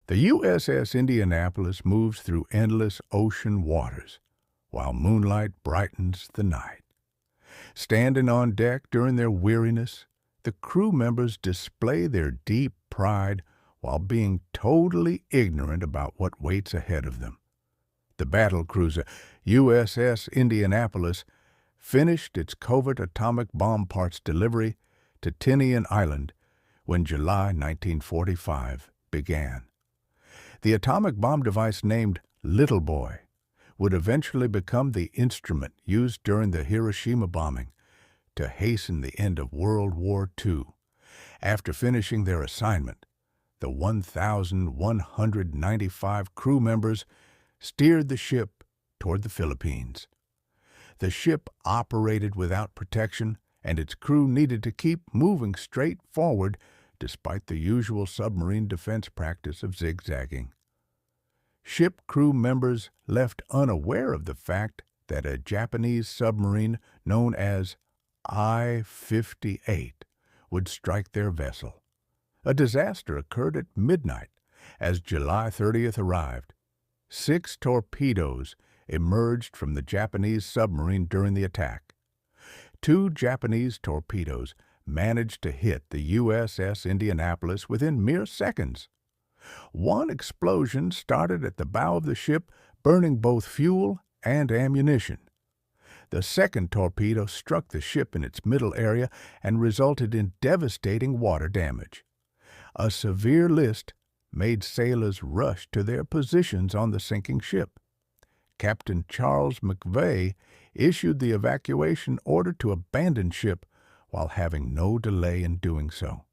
The USS Indianapolis moves through endless ocean waters, while moonlight brightens the night. Standing on deck during their weariness, the crew members display their deep pride while being totally ignorant about what waits ahead of them. The battle cruiser USS Indianapolis finished its covert atomic bomb parts delivery to Tinian Island when July 1945 began. The atomic bomb device named Little Boy would eventually become the instrument used during the Hiroshima bombing to hasten the end of World War II. After finishing their assignment, the 1,195 crew members steered the ship toward the Philippines. The ship operated without protection, and its crew needed to keep moving straight forward despite the usual submarine defense practice of zigzagging. Ship crew members left unaware of the fact that a Japanese submarine known as I-58 would strike their vessel. A disaster occurred at midnight as July 30th arrived. 6 torpedoes emerged from the Japanese submarine during the attack. 2 Japanese torpedoes managed to hit the USS Indianapolis within mere seconds. One explosion started at the bow of the ship, burning both fuel and ammunition. The second torpedo struck the ship in its middle area and resulted in devastating water damage. A severe list made sailors rush to their positions on the sinking ship. Captain Charles McVeigh issued the evacuation order to abandon ship while having no delay in doing so.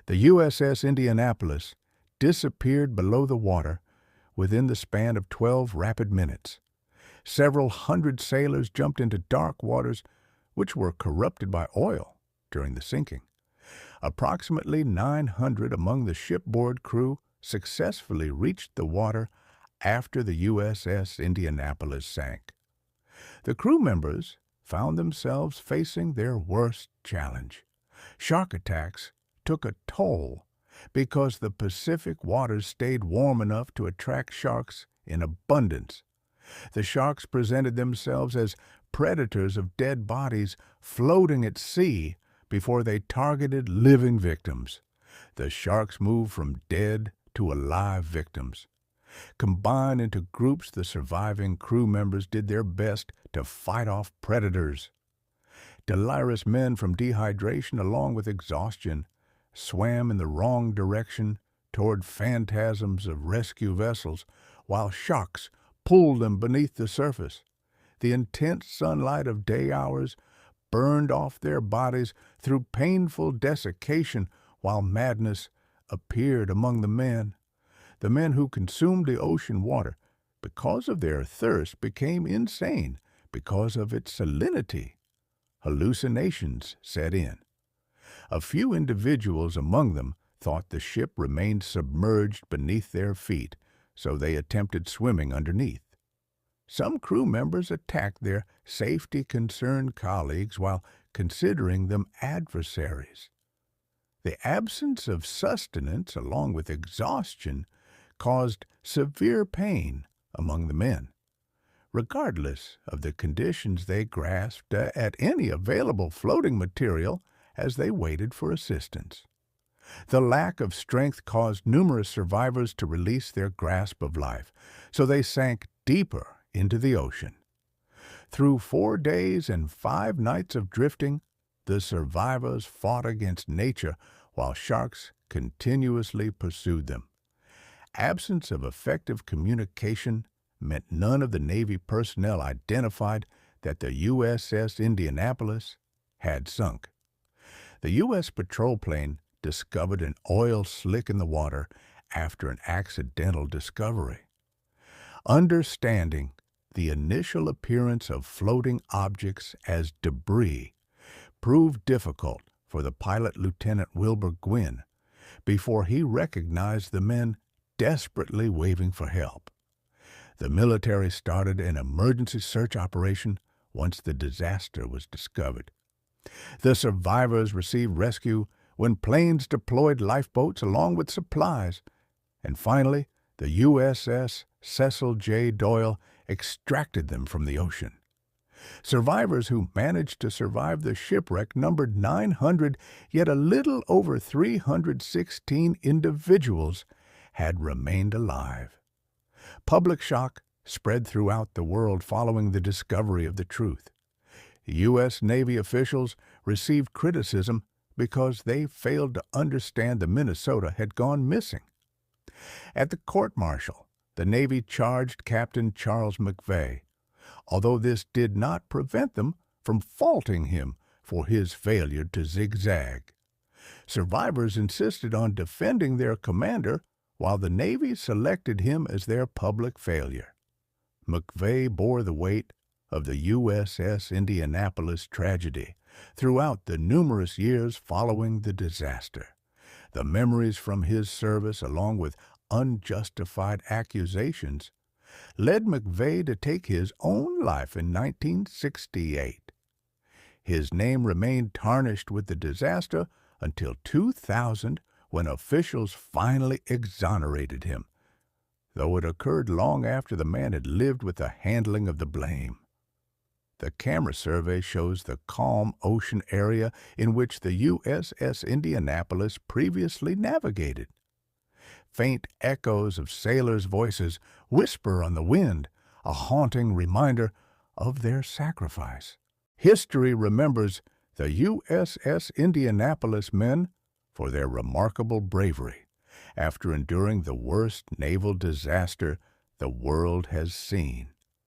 The USS Indianapolis disappeared below the water within the span of 12 rapid minutes. Several hundred sailors jumped into dark waters which were corrupted by oil during the sinking. Approximately 900 among the shipboard crew successfully reached the water after the USS Indianapolis sank. The crew members found themselves facing their worst challenge. Shark attacks took a toll because the Pacific waters stayed warm enough to attract sharks in abundance. The sharks presented themselves as predators of dead bodies floating at sea before they targeted living victims. The sharks moved from dead to alive victims. Combined into groups, the surviving crew members did their best to fight off predators. Delirious men from dehydration along with exhaustion swam in the wrong direction toward phantasms of rescue vessels while sharks pulled them beneath the surface. The intense sunlight of day hours burned off their bodies through painful desiccation while madness appeared among the men. The men who consumed the ocean water because of their thirst became insane because of its salinity. Hallucinations set in. A few individuals among them thought the ship remained submerged beneath their feet, so they attempted swimming underneath. Some crew members attacked their safety-concerned colleagues while considering them adversaries. The absence of sustenance, along with exhaustion, caused severe pain among the men. Regardless of the conditions, they grasped at any available floating material as they waited for assistance. The lack of strength caused numerous survivors to release their grasp of life, so they sank deeper into the ocean. Through 4 days and 5 nights of drifting, the survivors fought against nature while sharks continuously pursued them. Absence of effective communication meant none of the Navy personnel identified that the USS Indianapolis had sunk. The U.S. patrol plane discovered an oil slick in the water after an accidental discovery. Understanding the initial appearance of floating objects as debris proved difficult for the pilot, Lieutenant Wilbur Gwynn, before he recognized the men desperately waving for help. The military started an emergency search operation once the disaster was discovered. The survivors received rescue when planes deployed lifeboats along with supplies And finally, the USS Cecil J. Doyle extracted them from the ocean. Survivors who managed to survive the shipwreck numbered 900, yet a little over 316 individuals had remained alive. Public shock spread throughout the world following the discovery of the truth. U.S. Navy officials received criticism because they failed to understand the Minnesota had gone missing. At the court-martial, the Navy charged Captain Charles McVeigh, although this did not prevent them from faulting him for his failure to zigzag. Survivors insisted on defending their commander, while the Navy selected him as their public failure. McVeigh bore the weight of the USS Indianapolis tragedy throughout the numerous years following the disaster. The memories from his service, along with unjustified accusations, led McVeigh to take his own life in 1968. His name remained tarnished with the disaster until 2000, when officials finally exonerated him, though it occurred long after the man had lived with the handling of the blame. The camera survey shows the calm ocean area in which the USS Indianapolis previously navigated. Faint echoes of sailors' voices whisper on the wind, a haunting reminder of their sacrifice. History remembers the USS Indianapolis men for their remarkable bravery after enduring the worst naval disaster the world has seen.